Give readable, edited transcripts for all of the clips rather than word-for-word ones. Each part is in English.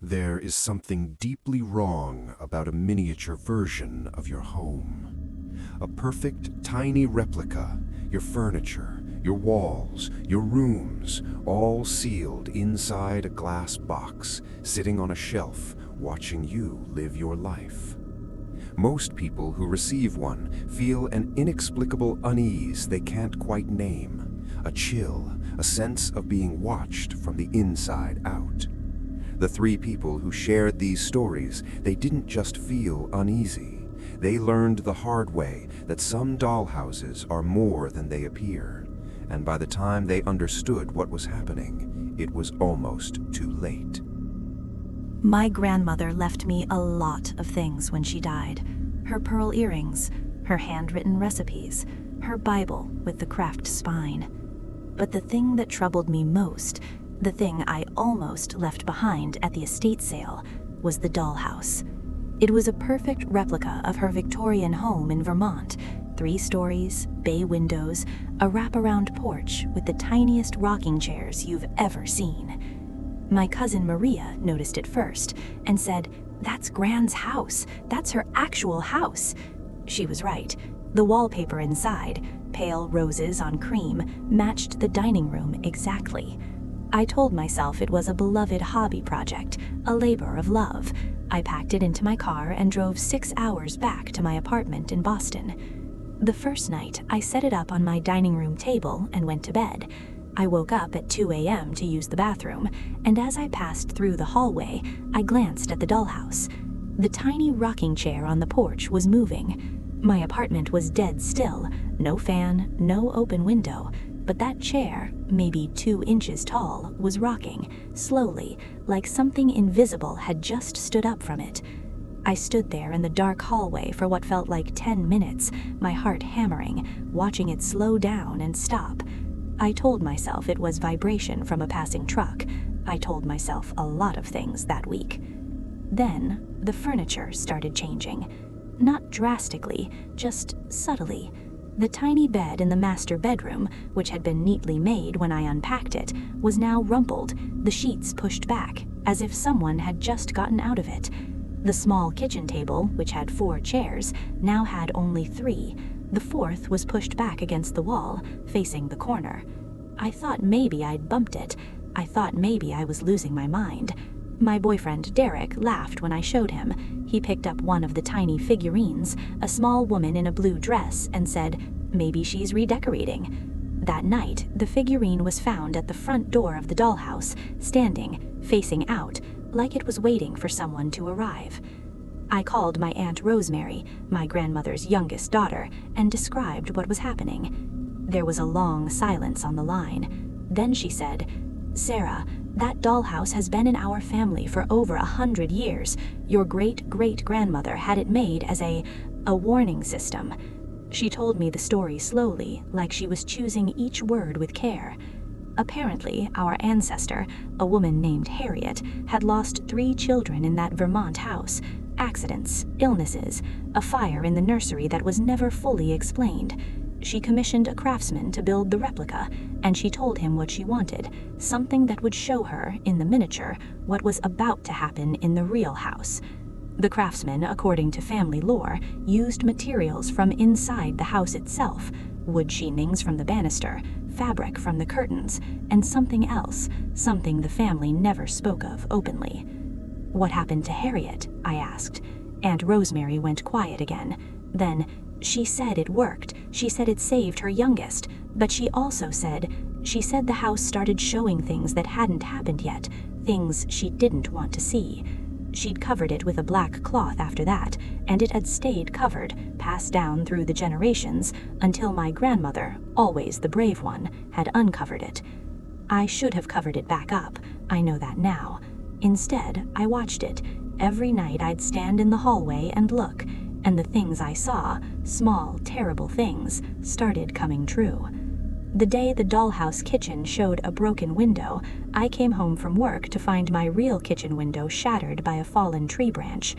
There is something deeply wrong about a miniature version of your home. A perfect, tiny replica, your furniture, your walls, your rooms, all sealed inside a glass box, sitting on a shelf, watching you live your life. Most people who receive one feel an inexplicable unease they can't quite name, a chill, a sense of being watched from the inside out. The three people who shared these stories, they didn't just feel uneasy. They learned the hard way that some dollhouses are more than they appear. And by the time they understood what was happening, it was almost too late. My grandmother left me a lot of things when she died. Her pearl earrings, her handwritten recipes, her Bible with the craft spine. But the thing that troubled me most, the thing I almost left behind at the estate sale, was the dollhouse. It was a perfect replica of her Victorian home in Vermont. 3 stories, bay windows, a wraparound porch with the tiniest rocking chairs you've ever seen. My cousin Maria noticed it first and said, "That's Gran's house. That's her actual house." She was right. The wallpaper inside, pale roses on cream, matched the dining room exactly. I told myself it was a beloved hobby project, a labor of love. I packed it into my car and drove 6 hours back to my apartment in Boston. The first night, I set it up on my dining room table and went to bed. I woke up at 2 a.m. to use the bathroom, and as I passed through the hallway, I glanced at the dollhouse. The tiny rocking chair on the porch was moving. My apartment was dead still, no fan, no open window, but that chair, maybe 2 inches tall, was rocking, slowly, like something invisible had just stood up from it. I stood there in the dark hallway for what felt like 10 minutes, my heart hammering, watching it slow down and stop. I told myself it was vibration from a passing truck. I told myself a lot of things that week. Then, the furniture started changing. Not drastically, just subtly. The tiny bed in the master bedroom, which had been neatly made when I unpacked it, was now rumpled, the sheets pushed back, as if someone had just gotten out of it. The small kitchen table, which had 4 chairs, now had only 3. The 4th was pushed back against the wall, facing the corner. I thought maybe I'd bumped it. I thought maybe I was losing my mind. My boyfriend Derek laughed when I showed him. He picked up one of the tiny figurines, a small woman in a blue dress, and said, "Maybe she's redecorating." That night, the figurine was found at the front door of the dollhouse, standing, facing out, like it was waiting for someone to arrive. I called my Aunt Rosemary, my grandmother's youngest daughter, and described what was happening. There was a long silence on the line. Then she said, "Sarah, that dollhouse has been in our family for over 100 years. Your great-great-grandmother had it made as a warning system." She told me the story slowly, like she was choosing each word with care. Apparently, our ancestor, a woman named Harriet, had lost 3 children in that Vermont house. Accidents, illnesses, a fire in the nursery that was never fully explained. She commissioned a craftsman to build the replica, and she told him what she wanted, something that would show her, in the miniature, what was about to happen in the real house. The craftsman, according to family lore, used materials from inside the house itself, wood sheenings from the banister, fabric from the curtains, and something else, something the family never spoke of openly. "What happened to Harriet?" I asked. Aunt Rosemary went quiet again. Then, "She said it worked. She said it saved her youngest. But she also said the house started showing things that hadn't happened yet, things she didn't want to see. She'd covered it with a black cloth after that, and it had stayed covered, passed down through the generations, until my grandmother, always the brave one, had uncovered it. I should have covered it back up. I know that now. Instead, I watched it. Every night I'd stand in the hallway and look, and the things I saw, small, terrible things, started coming true. The day the dollhouse kitchen showed a broken window, I came home from work to find my real kitchen window shattered by a fallen tree branch.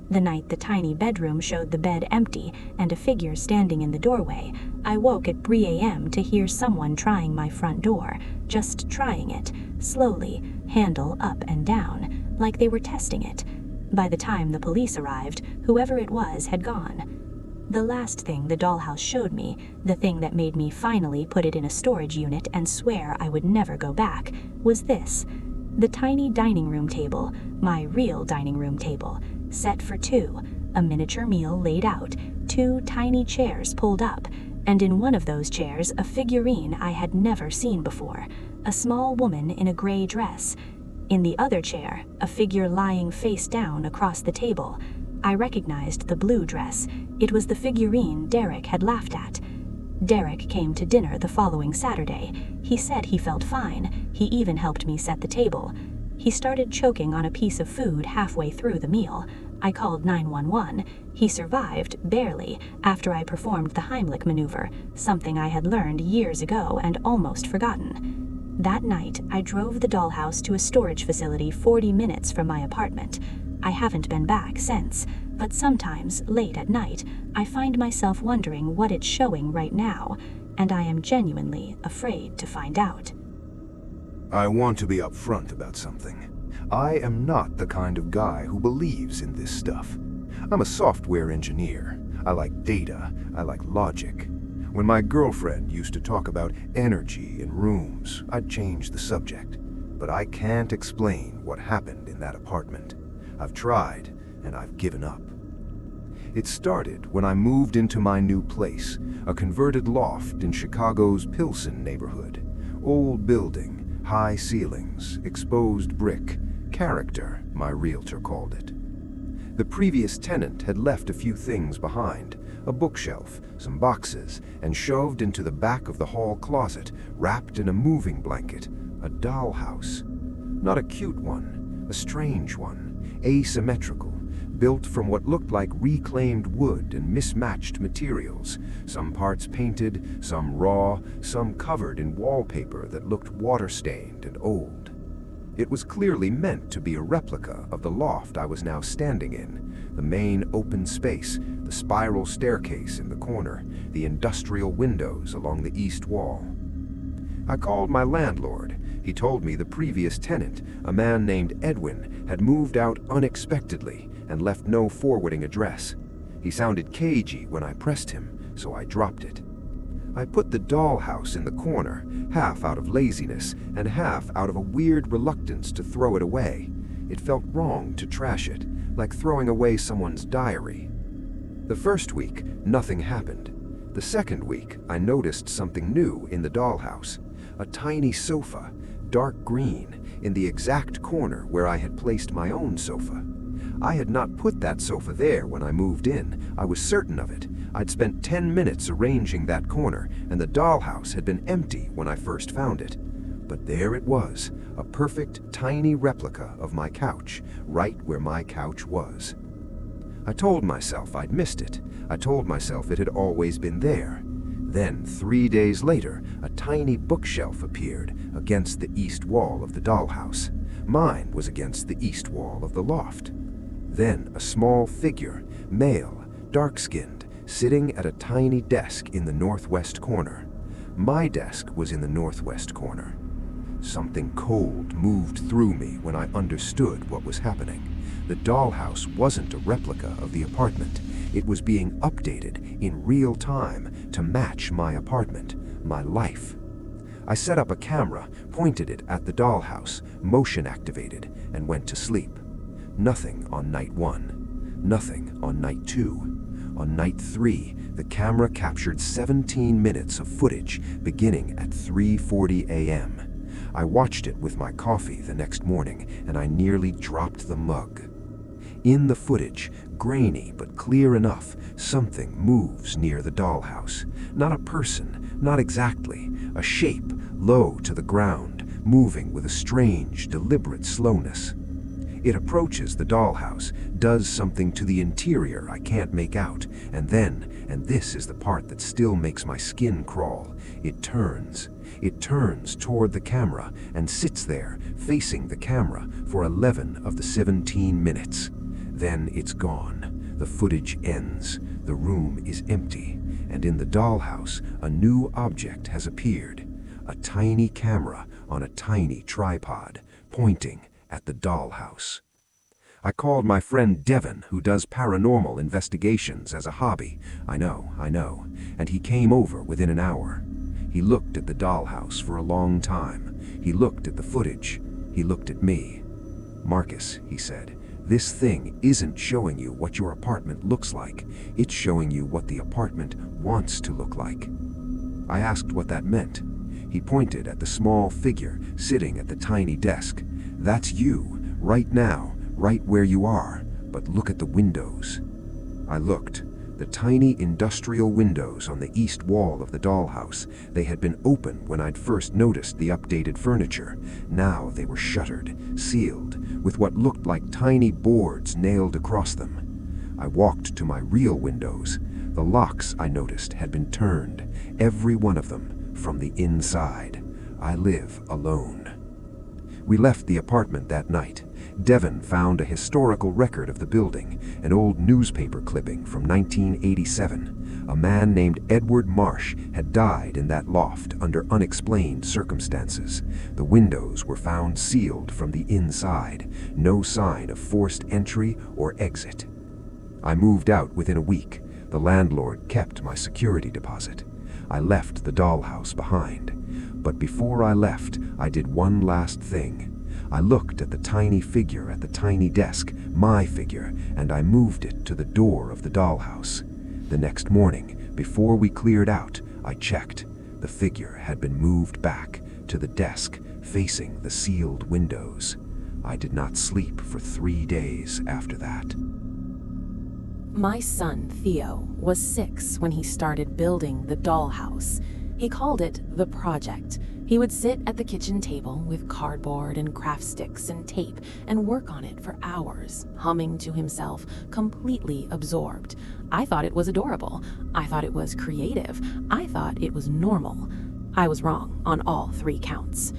The night the tiny bedroom showed the bed empty and a figure standing in the doorway, I woke at 3 a.m. to hear someone trying my front door, just trying it, slowly, handle up and down, like they were testing it. By the time the police arrived, whoever it was had gone. The last thing the dollhouse showed me, the thing that made me finally put it in a storage unit and swear I would never go back, was this. The tiny dining room table, my real dining room table, set for two, a miniature meal laid out, two tiny chairs pulled up, and in one of those chairs a figurine I had never seen before, a small woman in a gray dress. In the other chair, a figure lying face down across the table. I recognized the blue dress. It was the figurine Derek had laughed at. Derek came to dinner the following Saturday. He said he felt fine. He even helped me set the table. He started choking on a piece of food halfway through the meal. I called 911. He survived, barely, after I performed the Heimlich maneuver, something I had learned years ago and almost forgotten. That night, I drove the dollhouse to a storage facility 40 minutes from my apartment. I haven't been back since, but sometimes, late at night, I find myself wondering what it's showing right now, and I am genuinely afraid to find out. I want to be upfront about something. I am not the kind of guy who believes in this stuff. I'm a software engineer. I like data. I like logic. When my girlfriend used to talk about energy in rooms, I'd change the subject. But I can't explain what happened in that apartment. I've tried, and I've given up. It started when I moved into my new place, a converted loft in Chicago's Pilsen neighborhood. Old building, high ceilings, exposed brick, character, my realtor called it. The previous tenant had left a few things behind, a bookshelf, some boxes, and shoved into the back of the hall closet, wrapped in a moving blanket, a dollhouse. Not a cute one, a strange one, asymmetrical, built from what looked like reclaimed wood and mismatched materials, some parts painted, some raw, some covered in wallpaper that looked water-stained and old. It was clearly meant to be a replica of the loft I was now standing in, the main open space, the spiral staircase in the corner, the industrial windows along the east wall. I called my landlord. He told me the previous tenant, a man named Edwin, had moved out unexpectedly and left no forwarding address. He sounded cagey when I pressed him, so I dropped it. I put the dollhouse in the corner, half out of laziness and half out of a weird reluctance to throw it away. It felt wrong to trash it, like throwing away someone's diary. The first week, nothing happened. The second week, I noticed something new in the dollhouse. A tiny sofa, dark green, in the exact corner where I had placed my own sofa. I had not put that sofa there when I moved in. I was certain of it. I'd spent 10 minutes arranging that corner, and the dollhouse had been empty when I first found it. But there it was, a perfect, tiny replica of my couch, right where my couch was. I told myself I'd missed it. I told myself it had always been there. Then, 3 days later, a tiny bookshelf appeared against the east wall of the dollhouse. Mine was against the east wall of the loft. Then a small figure, male, dark-skinned, sitting at a tiny desk in the northwest corner. My desk was in the northwest corner. Something cold moved through me when I understood what was happening. The dollhouse wasn't a replica of the apartment. It was being updated in real time to match my apartment, my life. I set up a camera, pointed it at the dollhouse, motion activated, and went to sleep. Nothing on night 1. Nothing on night 2. On night 3, the camera captured 17 minutes of footage beginning at 3:40 a.m. I watched it with my coffee the next morning, and I nearly dropped the mug. In the footage, grainy but clear enough, something moves near the dollhouse. Not a person, not exactly. A shape, low to the ground, moving with a strange, deliberate slowness. It approaches the dollhouse, does something to the interior I can't make out, and then, and this is the part that still makes my skin crawl, it turns. It turns toward the camera and sits there, facing the camera, for 11 of the 17 minutes. Then it's gone. The footage ends. The room is empty, and in the dollhouse, a new object has appeared. A tiny camera on a tiny tripod, pointing at the dollhouse. I called my friend Devin, who does paranormal investigations as a hobby. I know, and he came over within an hour. He looked at the dollhouse for a long time. He looked at the footage. He looked at me. "Marcus," he said, "this thing isn't showing you what your apartment looks like. It's showing you what the apartment wants to look like." I asked what that meant. He pointed at the small figure sitting at the tiny desk. "That's you, right now, right where you are, but look at the windows." I looked. The tiny industrial windows on the east wall of the dollhouse. They had been open when I'd first noticed the updated furniture. Now they were shuttered, sealed, with what looked like tiny boards nailed across them. I walked to my real windows. The locks, I noticed, had been turned, every one of them, from the inside. I live alone. We left the apartment that night. Devin found a historical record of the building, an old newspaper clipping from 1987. A man named Edward Marsh had died in that loft under unexplained circumstances. The windows were found sealed from the inside, no sign of forced entry or exit. I moved out within a week. The landlord kept my security deposit. I left the dollhouse behind. But before I left, I did one last thing. I looked at the tiny figure at the tiny desk, my figure, and I moved it to the door of the dollhouse. The next morning, before we cleared out, I checked. The figure had been moved back to the desk facing the sealed windows. I did not sleep for 3 days after that. My son, Theo, was 6 when he started building the dollhouse. He called it the project. He would sit at the kitchen table with cardboard and craft sticks and tape and work on it for hours, humming to himself, completely absorbed. I thought it was adorable. I thought it was creative. I thought it was normal. I was wrong on all 3 counts.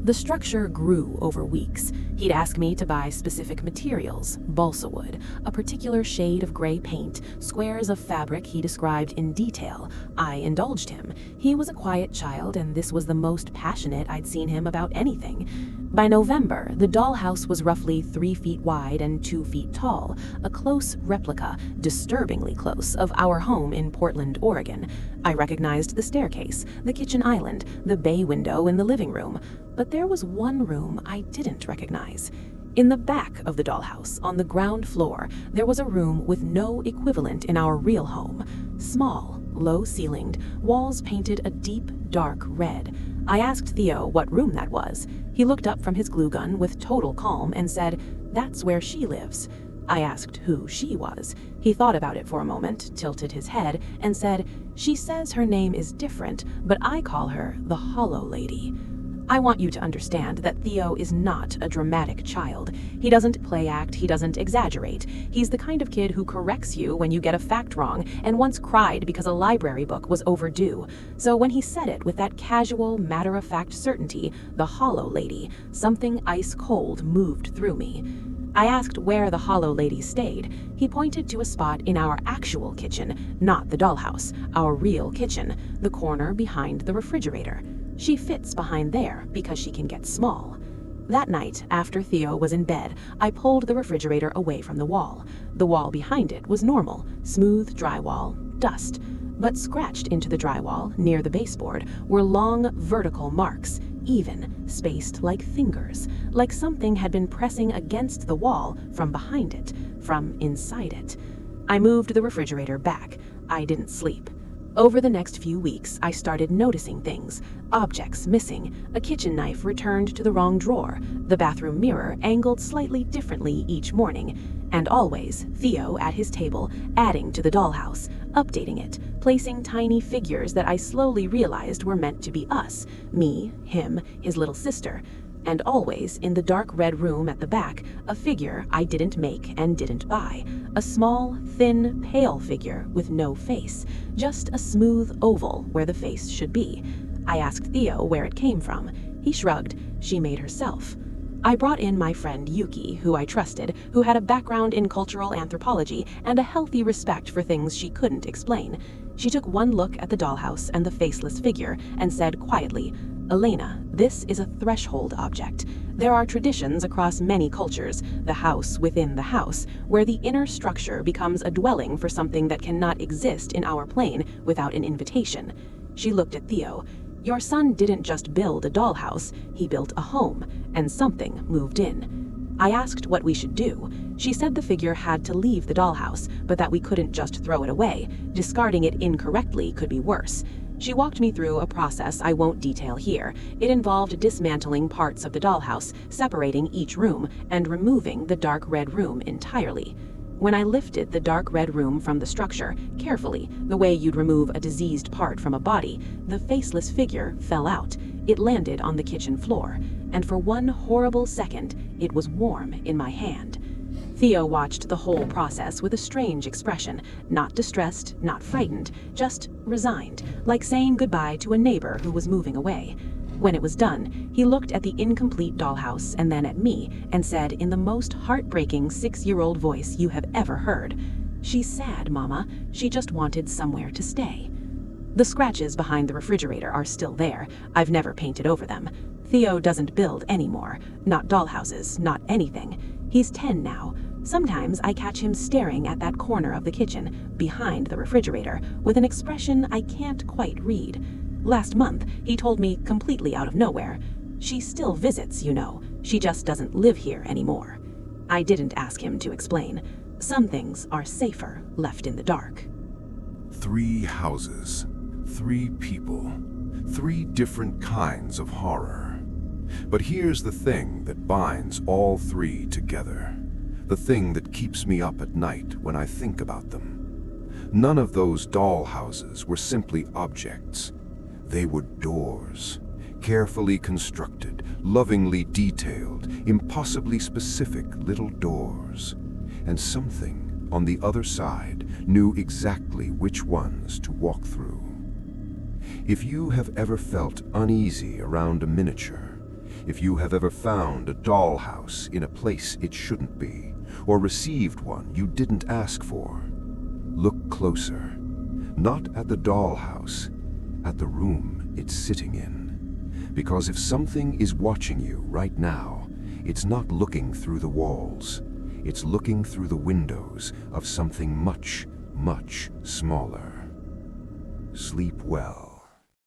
The structure grew over weeks. He'd ask me to buy specific materials, balsa wood, a particular shade of gray paint, squares of fabric he described in detail. I indulged him. He was a quiet child, and this was the most passionate I'd seen him about anything. By November, the dollhouse was roughly 3 feet wide and 2 feet tall, a close replica, disturbingly close, of our home in Portland, Oregon. I recognized the staircase, the kitchen island, the bay window in the living room. But there was one room I didn't recognize. In the back of the dollhouse, on the ground floor, there was a room with no equivalent in our real home. Small, low-ceilinged, walls painted a deep, dark red. I asked Theo what room that was. He looked up from his glue gun with total calm and said, "That's where she lives." I asked who she was. He thought about it for a moment, tilted his head, and said, "She says her name is different, but I call her the Hollow Lady." I want you to understand that Theo is not a dramatic child. He doesn't play act, he doesn't exaggerate. He's the kind of kid who corrects you when you get a fact wrong and once cried because a library book was overdue. So when he said it with that casual, matter-of-fact certainty, the Hollow Lady, something ice cold moved through me. I asked where the Hollow Lady stayed. He pointed to a spot in our actual kitchen, not the dollhouse, our real kitchen, the corner behind the refrigerator. She fits behind there because she can get small. That night, after Theo was in bed, I pulled the refrigerator away from the wall. The wall behind it was normal, smooth drywall, dust. But scratched into the drywall, near the baseboard, were long vertical marks, even, spaced like fingers, like something had been pressing against the wall from behind it, from inside it. I moved the refrigerator back. I didn't sleep. Over the next few weeks, I started noticing things. Objects missing, a kitchen knife returned to the wrong drawer, the bathroom mirror angled slightly differently each morning, and always Theo at his table, adding to the dollhouse, updating it, placing tiny figures that I slowly realized were meant to be us, me, him, his little sister. And always, in the dark red room at the back, a figure I didn't make and didn't buy. A small, thin, pale figure with no face. Just a smooth oval where the face should be. I asked Theo where it came from. He shrugged. She made herself. I brought in my friend Yuki, who I trusted, who had a background in cultural anthropology and a healthy respect for things she couldn't explain. She took one look at the dollhouse and the faceless figure and said quietly, Elena, this is a threshold object. There are traditions across many cultures, the house within the house, where the inner structure becomes a dwelling for something that cannot exist in our plane without an invitation. She looked at Theo. Your son didn't just build a dollhouse, he built a home, and something moved in. I asked what we should do. She said the figure had to leave the dollhouse, but that we couldn't just throw it away. Discarding it incorrectly could be worse. She walked me through a process I won't detail here. It involved dismantling parts of the dollhouse, separating each room, and removing the dark red room entirely. When I lifted the dark red room from the structure, carefully, the way you'd remove a diseased part from a body, the faceless figure fell out. It landed on the kitchen floor, and for one horrible second, it was warm in my hand. Theo watched the whole process with a strange expression, not distressed, not frightened, just resigned, like saying goodbye to a neighbor who was moving away. When it was done, he looked at the incomplete dollhouse and then at me and said in the most heartbreaking 6-year-old voice you have ever heard, "She's sad, Mama. She just wanted somewhere to stay." The scratches behind the refrigerator are still there. I've never painted over them. Theo doesn't build anymore. Not dollhouses, not anything. He's 10 now. Sometimes I catch him staring at that corner of the kitchen, behind the refrigerator, with an expression I can't quite read. Last month, he told me completely out of nowhere, "She still visits, you know. She just doesn't live here anymore." I didn't ask him to explain. Some things are safer left in the dark. 3 houses, 3 people, 3 different kinds of horror. But here's the thing that binds all 3 together. The thing that keeps me up at night when I think about them. None of those dollhouses were simply objects. They were doors, carefully constructed, lovingly detailed, impossibly specific little doors. And something on the other side knew exactly which ones to walk through. If you have ever felt uneasy around a miniature, if you have ever found a dollhouse in a place it shouldn't be, or received one you didn't ask for, look closer. Not at the dollhouse, at the room it's sitting in. Because if something is watching you right now, it's not looking through the walls. It's looking through the windows of something much, much smaller. Sleep well.